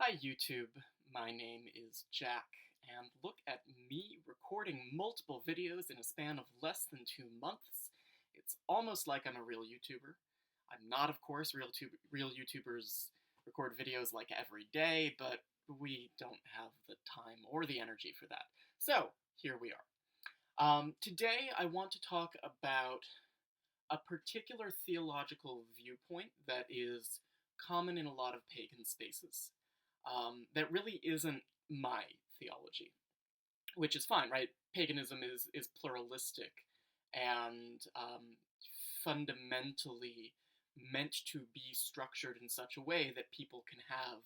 Hi YouTube, my name is Jack, and look at me recording multiple videos in a span of less than 2 months. It's almost like I'm a real YouTuber. I'm not, of course. Real YouTubers record videos like every day, but we don't have the time or the energy for that. So, here we are. Today I want to talk about a particular theological viewpoint that is common in a lot of pagan spaces. That really isn't my theology, which is fine, right? Paganism is pluralistic and fundamentally meant to be structured in such a way that people can have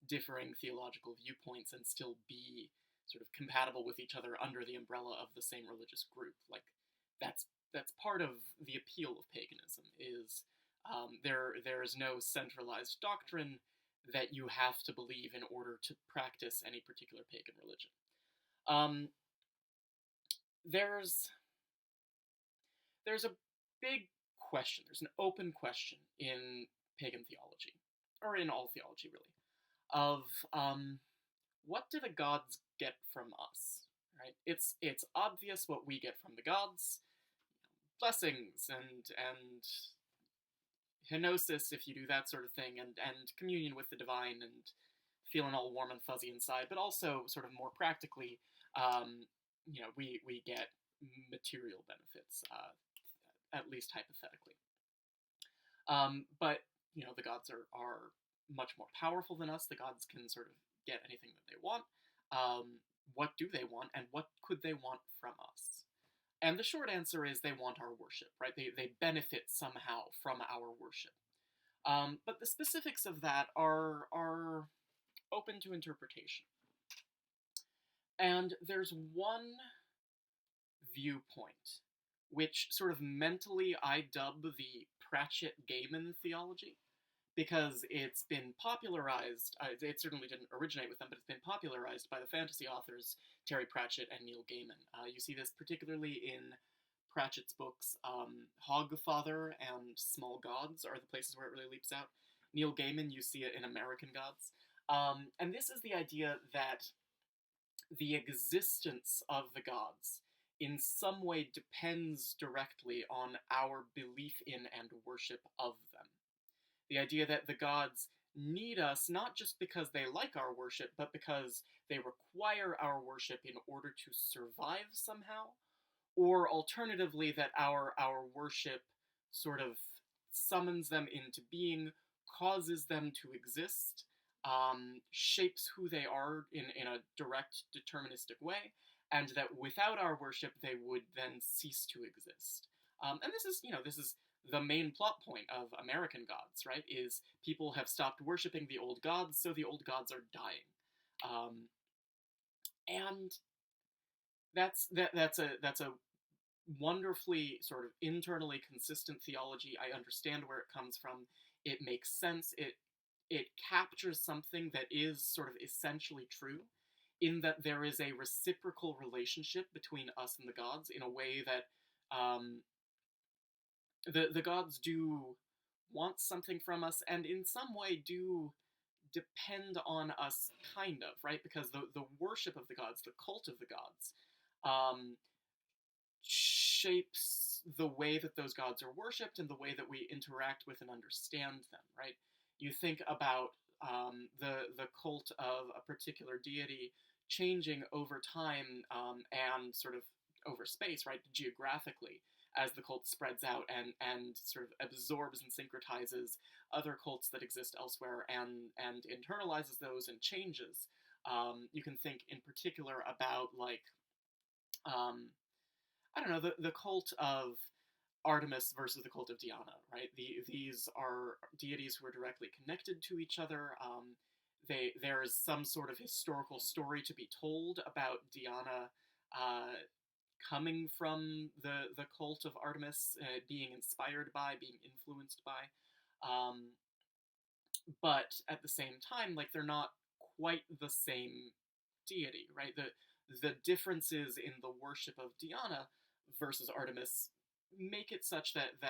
differing theological viewpoints and still be sort of compatible with each other under the umbrella of the same religious group. Like that's part of the appeal of paganism is there is no centralized doctrine that you have to believe in order to practice any particular pagan religion. There's a big question, there's an open question in pagan theology, or in all theology really, of what do the gods get from us, right? It's obvious what we get from the gods, blessings and kenosis, if you do that sort of thing, and communion with the divine, and feeling all warm and fuzzy inside, but also sort of more practically, we get material benefits, at least hypothetically. But, the gods are much more powerful than us. The gods can sort of get anything that they want. What do they want, and what could they want from us? And the short answer is they want our worship, right? They benefit somehow from our worship. But the specifics of that are open to interpretation. And there's one viewpoint, which sort of mentally I dub the Pratchett-Gaiman theology, because it's been popularized, it certainly didn't originate with them, but it's been popularized by the fantasy authors Terry Pratchett and Neil Gaiman. You see this particularly in Pratchett's books. Hogfather and Small Gods are the places where it really leaps out. Neil Gaiman, you see it in American Gods. And this is the idea that the existence of the gods in some way depends directly on our belief in and worship of them. The idea that the gods need us not just because they like our worship, but because they require our worship in order to survive somehow, or alternatively that our worship sort of summons them into being, causes them to exist, shapes who they are in a direct, deterministic way, and that without our worship they would then cease to exist. And this is the main plot point of American Gods, right? Is people have stopped worshiping the old gods, so the old gods are dying. And that's a wonderfully sort of internally consistent theology. I understand where it comes from. It makes sense. It captures something that is sort of essentially true, in that there is a reciprocal relationship between us and the gods in a way that the gods do want something from us, and in some way do depend on us, kind of, right? Because the worship of the gods, the cult of the gods, shapes the way that those gods are worshipped and the way that we interact with and understand them, right? You think about the cult of a particular deity changing over time, and sort of over space, right, geographically, as the cult spreads out and sort of absorbs and syncretizes other cults that exist elsewhere, and internalizes those and changes. You can think in particular about, like, I don't know, the cult of Artemis versus the cult of Diana, right? These are deities who are directly connected to each other. There is some sort of historical story to be told about Diana coming from the cult of Artemis, being inspired by, being influenced by. But at the same time, like, they're not quite the same deity, right? The differences in the worship of Diana versus Artemis make it such that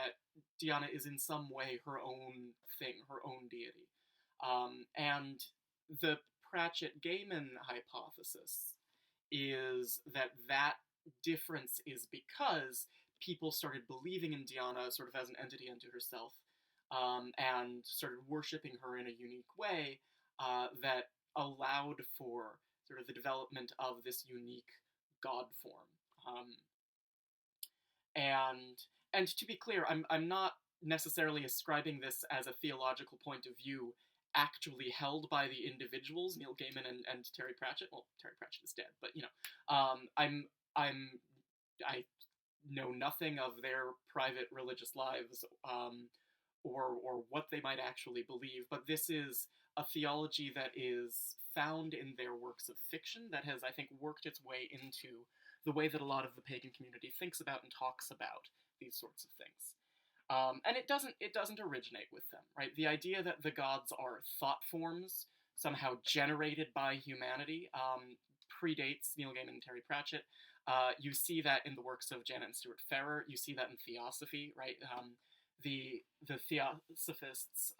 Diana is in some way her own thing, her own deity. And the Pratchett-Gaiman hypothesis is that that difference is because people started believing in Diana sort of as an entity unto herself, and started worshipping her in a unique way, that allowed for sort of the development of this unique god form. And to be clear, I'm not necessarily ascribing this as a theological point of view actually held by the individuals, Neil Gaiman and Terry Pratchett. Well, Terry Pratchett is dead, but I know nothing of their private religious lives, or what they might actually believe. But this is a theology that is found in their works of fiction that has, I think, worked its way into the way that a lot of the pagan community thinks about and talks about these sorts of things. And it doesn't originate with them, right? The idea that the gods are thought forms somehow generated by humanity predates Neil Gaiman and Terry Pratchett. You see that in the works of Janet and Stuart Farrer. You see that in Theosophy, right? The Theosophists,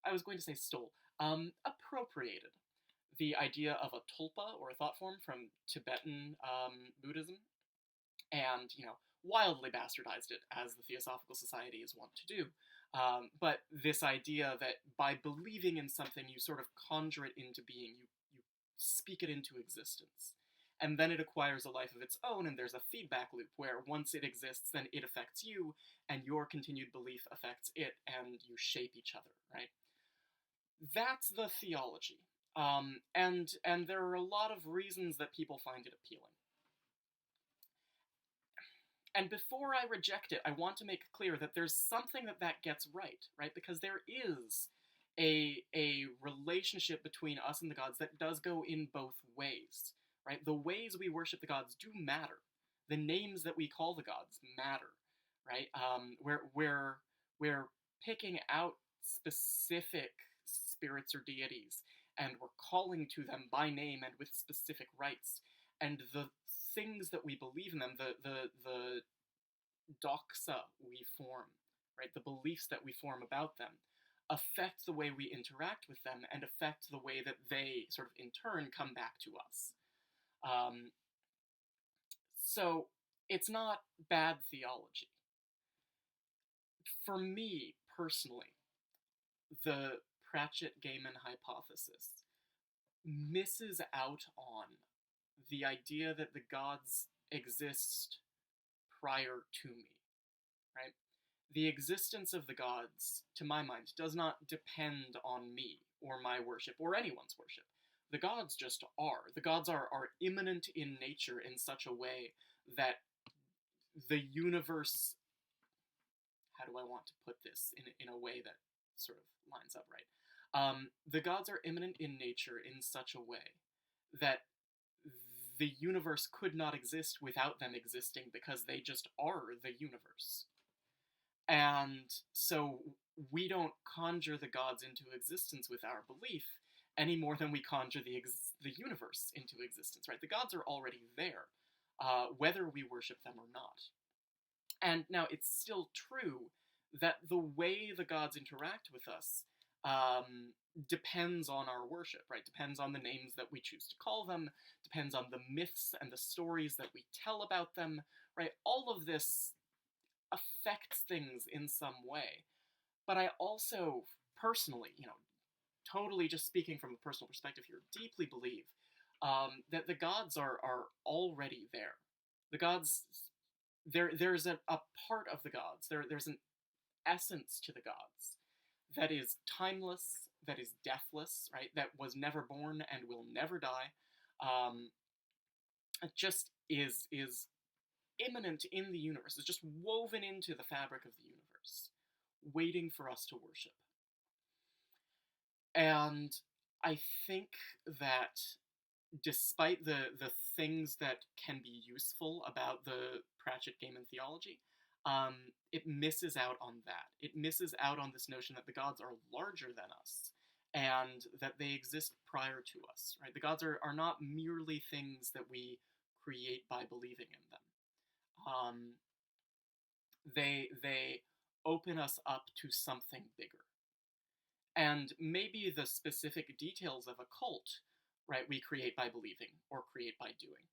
I was going to say stole, appropriated the idea of a tulpa, or a thought form, from Tibetan Buddhism, and, wildly bastardized it, as the Theosophical Society is wont to do. But this idea that by believing in something, you sort of conjure it into being, you speak it into existence. And then it acquires a life of its own, and there's a feedback loop where once it exists, then it affects you, and your continued belief affects it, and you shape each other, right? That's the theology. And there are a lot of reasons that people find it appealing. And before I reject it, I want to make clear that there's something that gets right? Because there is a relationship between us and the gods that does go in both ways, right? The ways we worship the gods do matter. The names that we call the gods matter, right? We're picking out specific spirits or deities, and we're calling to them by name and with specific rites. And the things that we believe in them, the doxa we form, right, the beliefs that we form about them, affect the way we interact with them and affect the way that they sort of in turn come back to us. So it's not bad theology. For me, personally, the Pratchett-Gaiman hypothesis misses out on the idea that the gods exist prior to me, right? The existence of the gods, to my mind, does not depend on me or my worship or anyone's worship. The gods just are. The gods are immanent in nature in such a way that the universe, how do I want to put this in a way that sort of lines up right? The gods are immanent in nature in such a way that the universe could not exist without them existing, because they just are the universe. And so we don't conjure the gods into existence with our belief any more than we conjure the universe into existence, right? The gods are already there, whether we worship them or not. And now it's still true that the way the gods interact with us depends on our worship, right? Depends on the names that we choose to call them, depends on the myths and the stories that we tell about them, right? All of this affects things in some way. But I also, personally, totally just speaking from a personal perspective here, deeply believe that the gods are already there. The gods, there's a part of the gods, there's an essence to the gods that is timeless, that is deathless, right? That was never born and will never die. It just is immanent in the universe. It's just woven into the fabric of the universe, waiting for us to worship. And I think that despite the things that can be useful about the Pratchett-Gaiman theology, it misses out on that. It misses out on this notion that the gods are larger than us, and that they exist prior to us, right? The gods are not merely things that we create by believing in them. They open us up to something bigger. And maybe the specific details of a cult, right, we create by believing or create by doing.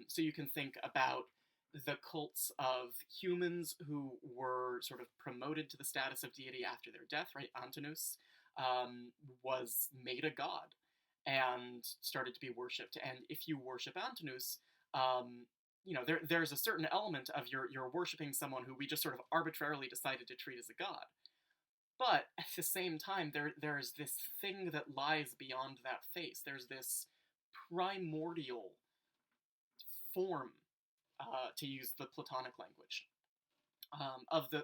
So you can think about the cults of humans who were sort of promoted to the status of deity after their death, right? Antinous was made a god and started to be worshipped. And if you worship Antinous, there's a certain element of you're worshiping someone who we just sort of arbitrarily decided to treat as a god. But at the same time, there's this thing that lies beyond that face. There's this primordial form, to use the Platonic language, of the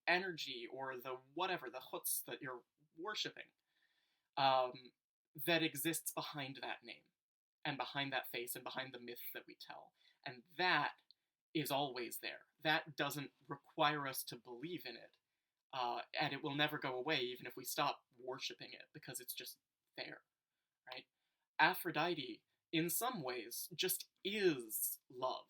energy or the whatever, the chutz that you're worshiping, um, that exists behind that name and behind that face and behind the myth that we tell. And that is always there. That doesn't require us to believe in it. And it will never go away even if we stop worshipping it, because it's just there, right? Aphrodite, in some ways, just is love,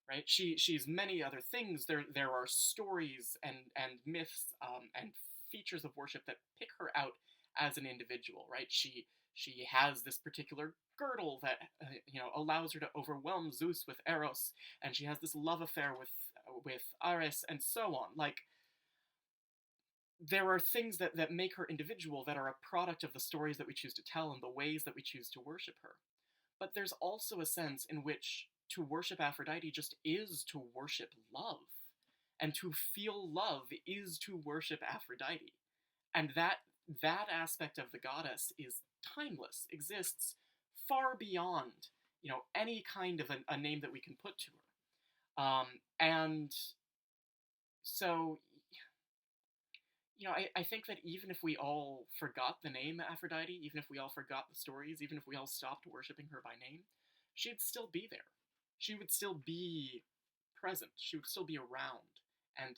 right? She's many other things. There are stories and myths and features of worship that pick her out as an individual, right? She has this particular girdle that allows her to overwhelm Zeus with Eros, and she has this love affair with Ares, and so on. Like, there are things that make her individual that are a product of the stories that we choose to tell and the ways that we choose to worship her. But there's also a sense in which to worship Aphrodite just is to worship love. And to feel love is to worship Aphrodite. And that aspect of the goddess is timeless, exists far beyond, any kind of a name that we can put to her. And so, I think that even if we all forgot the name Aphrodite, even if we all forgot the stories, even if we all stopped worshipping her by name, she'd still be there. She would still be present. She would still be around. And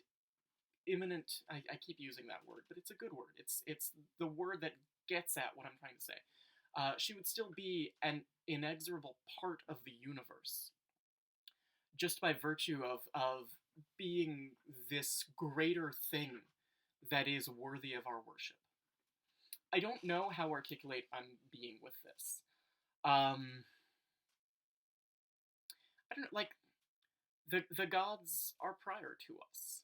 imminent, I keep using that word, but it's a good word. It's the word that gets at what I'm trying to say. She would still be an inexorable part of the universe, just by virtue of being this greater thing that is worthy of our worship. I don't know how articulate I'm being with this. I don't know, like, the gods are prior to us.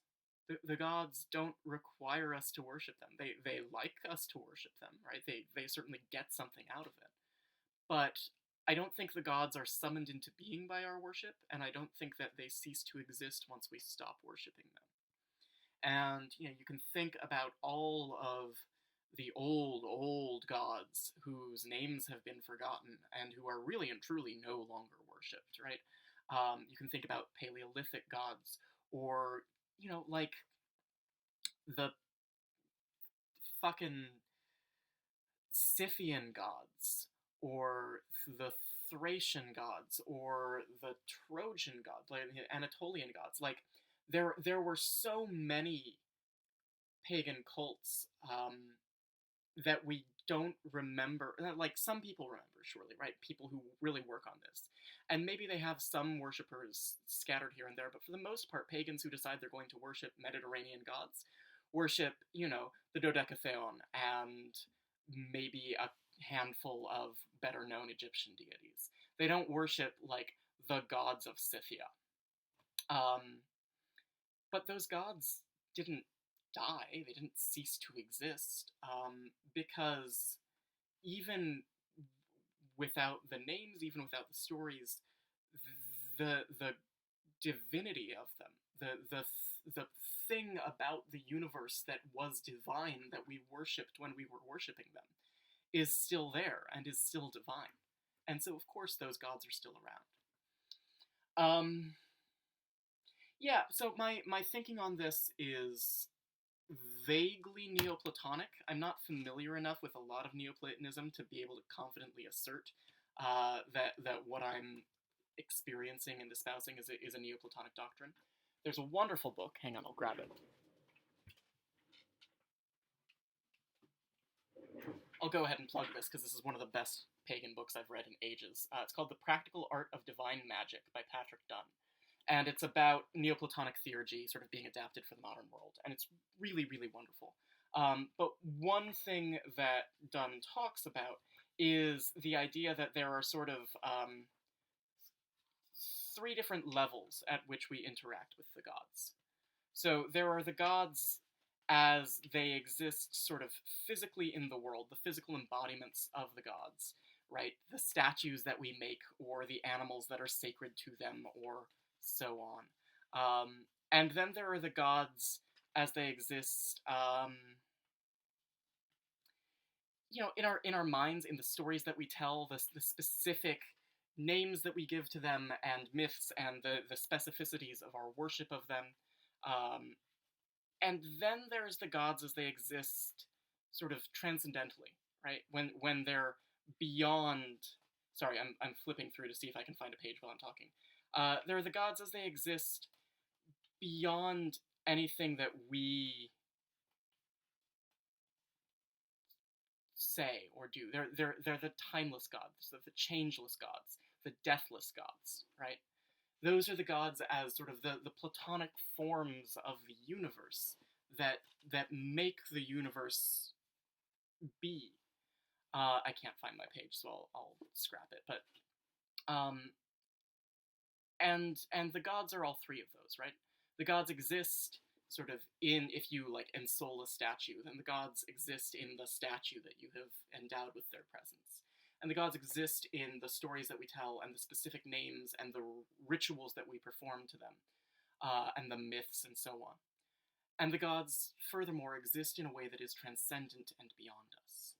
The gods don't require us to worship them. They like us to worship them, right? They certainly get something out of it. But I don't think the gods are summoned into being by our worship, and I don't think that they cease to exist once we stop worshiping them. And, you can think about all of the old gods whose names have been forgotten and who are really and truly no longer worshipped, right? You can think about Paleolithic gods, or, like the fucking Scythian gods, or the Thracian gods, or the Trojan gods, like the Anatolian gods. Like, there were so many pagan cults that we don't remember. Like, some people remember, surely, right? People who really work on this. And maybe they have some worshippers scattered here and there, but for the most part, pagans who decide they're going to worship Mediterranean gods worship, the Dodecatheon and maybe a handful of better-known Egyptian deities. They don't worship, like, the gods of Scythia. But those gods didn't die, they didn't cease to exist, because even without the names, even without the stories, the divinity of them, the thing about the universe that was divine, that we worshipped when we were worshipping them, is still there and is still divine. And so, of course, those gods are still around. Yeah, so my thinking on this is vaguely Neoplatonic. I'm not familiar enough with a lot of Neoplatonism to be able to confidently assert that what I'm experiencing and espousing is a Neoplatonic doctrine. There's a wonderful book. Hang on, I'll grab it. I'll go ahead and plug this, because this is one of the best pagan books I've read in ages. It's called The Practical Art of Divine Magic by Patrick Dunn. And it's about Neoplatonic theurgy sort of being adapted for the modern world. And it's really, really wonderful. But one thing that Donne talks about is the idea that there are sort of three different levels at which we interact with the gods. So there are the gods as they exist sort of physically in the world, the physical embodiments of the gods, right? The statues that we make, or the animals that are sacred to them, or so on. And then there are the gods as they exist, in our minds, in the stories that we tell, the specific names that we give to them, and myths, and the specificities of our worship of them. Um, and then there's the gods as they exist sort of transcendentally, right? When they're beyond. Sorry, I'm flipping through to see if I can find a page while I'm talking. There are the gods as they exist beyond anything that we say or do. They're the timeless gods, the changeless gods, the deathless gods, right? Those are the gods as sort of the platonic forms of the universe that make the universe be. I can't find my page, so I'll scrap it. But and the gods are all three of those, right? The gods exist sort of in, if you like ensoul a statue, then the gods exist in the statue that you have endowed with their presence. And the gods exist in the stories that we tell, and the specific names and the rituals that we perform to them, and the myths and so on. And the gods, furthermore, exist in a way that is transcendent and beyond us.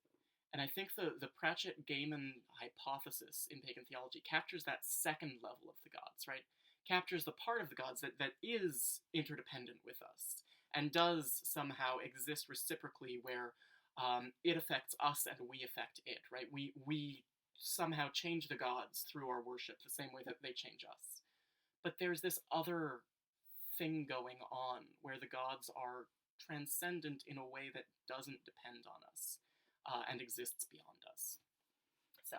And I think the Pratchett-Gaiman hypothesis in pagan theology captures that second level of the gods, right? Captures the part of the gods that is interdependent with us, and does somehow exist reciprocally, where it affects us and we affect it, right? We somehow change the gods through our worship the same way that they change us. But there's this other thing going on where the gods are transcendent in a way that doesn't depend on us, and exists beyond us. So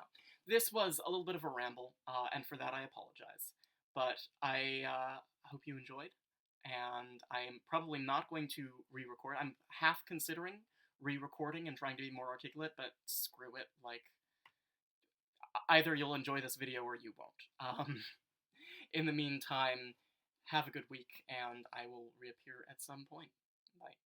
this was a little bit of a ramble, and for that I apologize. But I hope you enjoyed, and I'm probably not going to re-record. I'm half considering re-recording and trying to be more articulate, but screw it. Like, either you'll enjoy this video or you won't. In the meantime, have a good week, and I will reappear at some point. Bye.